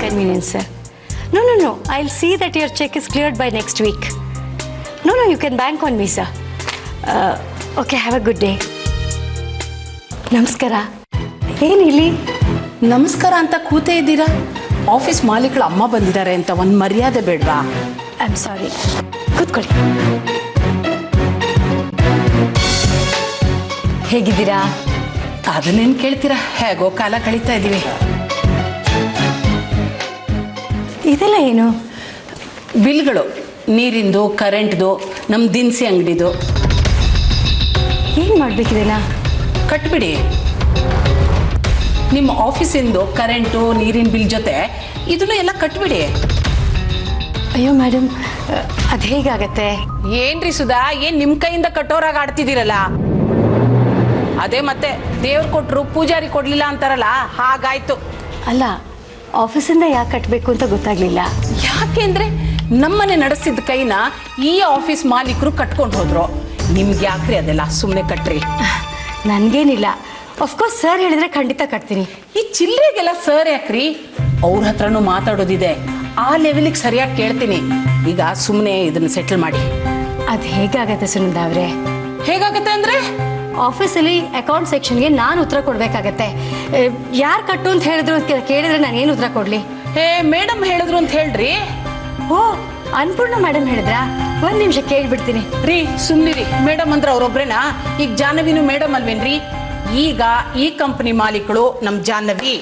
inconvenience, sir. No. I'll see that your check is cleared by next week. No, you can bank on me, sir. Okay, have a good day. ನಮಸ್ಕಾರ. ಏನಿಲ್ಲಿ ನಮಸ್ಕಾರ ಅಂತ ಕೂತೇ ಇದ್ದೀರಾ? Office ಮಾಲೀಕಳ ಅಮ್ಮ ಬಂದಿದ್ದಾರೆ ಅಂತ ಒಂದು ಮರ್ಯಾದೆ ಬೇಡವಾ? I am sorry. ಕೂತ್ಕೊಳ್ಳಿ. ಹೇಗಿದ್ದೀರಾ? ಅದನ್ನೇನು ಕೇಳ್ತೀರಾ? ಹೇಗೋ ಕಾಲ ಕಳೀತಾ ಇದ್ದೀವಿ. ಇದೆಲ್ಲ ಏನು? ಬಿಲ್ಗಳು, ನೀರಿಂದು, ಕರೆಂಟ್ದು, ನಮ್ಮ ದಿನಸಿ ಅಂಗಡಿದು. ಏನು ಮಾಡಬೇಕಿದೆನಾ? ಕಟ್ಬಿಡಿ. ನಿಮ್ಮ ಆಫೀಸಿಂದು ಕರೆಂಟು ನೀರಿನ ಬಿಲ್ ಜೊತೆ ಇದನ್ನು ಎಲ್ಲ ಕಟ್ಬಿಡಿ. ಅಯ್ಯೋ ಮೇಡಮ್, ಅದು ಹೇಗಾಗತ್ತೆ? ಏನ್ರಿ ಸುಧಾ, ಏನು ನಿಮ್ಮ ಕೈಯಿಂದ ಕಟ್ಟೋರಾಗ ಆಡ್ತಿದ್ದೀರಲ್ಲ? ಅದೇ ಮತ್ತೆ ದೇವ್ರು ಕೊಟ್ಟರು ಪೂಜಾರಿ ಕೊಡಲಿಲ್ಲ ಅಂತಾರಲ್ಲ, ಹಾಗಾಯ್ತು. ಅಲ್ಲ, ಆಫೀಸಿಂದ ಯಾಕೆ ಕಟ್ಟಬೇಕು ಅಂತ ಗೊತ್ತಾಗ್ಲಿಲ್ಲ. ಯಾಕೆಂದ್ರೆ ನಮ್ಮನೆ ನಡೆಸಿದ ಕೈನ ಈ ಆಫೀಸ್ ಮಾಲೀಕರು ಕಟ್ಕೊಂಡು ಹೋದ್ರು. ನಿಮ್ಗೆ ಯಾಕ್ರಿ ಅದೆಲ್ಲ? ಸುಮ್ಮನೆ ಕಟ್ರಿ. ನನಗೇನಿಲ್ಲ. ಅಫ್ಕೋರ್ಸ್ ಸರ್ ಹೇಳಿದ್ರೆ ಖಂಡಿತ ಕಟ್ತೀನಿ. ಈ ಚಿಲ್ಲರೆಗೆಲ್ಲ ಸರ್ ಯಾಕ್ರಿ? ಅವ್ರ ಹತ್ರನೂ ಮಾತಾಡೋದಿದೆ. ಆ ಲೆವೆಲಿಗೆ ಸರಿಯಾಗಿ ಕೇಳ್ತೀನಿ. ಈಗ ಸುಮ್ಮನೆ ಇದನ್ನ ಸೆಟಲ್ ಮಾಡಿ. ಅದು ಹೇಗಾಗತ್ತೆ ಸುನಂದಾ ಅವರೇ? ಹೇಗಾಗತ್ತೆ ಅಂದ್ರೆ, ಆಫೀಸಲ್ಲಿ ಅಕೌಂಟ್ ಸೆಕ್ಷನ್ಗೆ ನಾನು ಉತ್ತರ ಕೊಡಬೇಕಾಗತ್ತೆ. ಯಾರು ಕಟ್ಟು ಅಂತ ಹೇಳಿದ್ರು ಕೇಳಿದ್ರೆ ನಾನು ಏನು ಉತ್ತರ ಕೊಡಲಿ? ಮೇಡಮ್ ಹೇಳಿದ್ರು ಅಂತ ಹೇಳ್ರಿ. ಓ, ಅನ್ಪೂರ್ಣ ಮೇಡಮ್ ಹೇಳಿದ್ರಾ? ಒಂದು ನಿಮಿಷ ಕೇಳ್ಬಿಡ್ತೀನಿ. ರೀ ಸುಮ್ಮನಿರಿ. ಮೇಡಮ್ ಅಂದ್ರೆ ಅವ್ರೊಬ್ರೇನಾ? ಈಗ ಜಾಹ್ನವಿನೂ ಮೇಡಮ್ ಅಲ್ವೇನ್ರಿ? ಈಗ ಈ ಕಂಪನಿ ಮಾಲೀಕಳು ನಮ್ಮ ಜಾಹ್ನವಿ.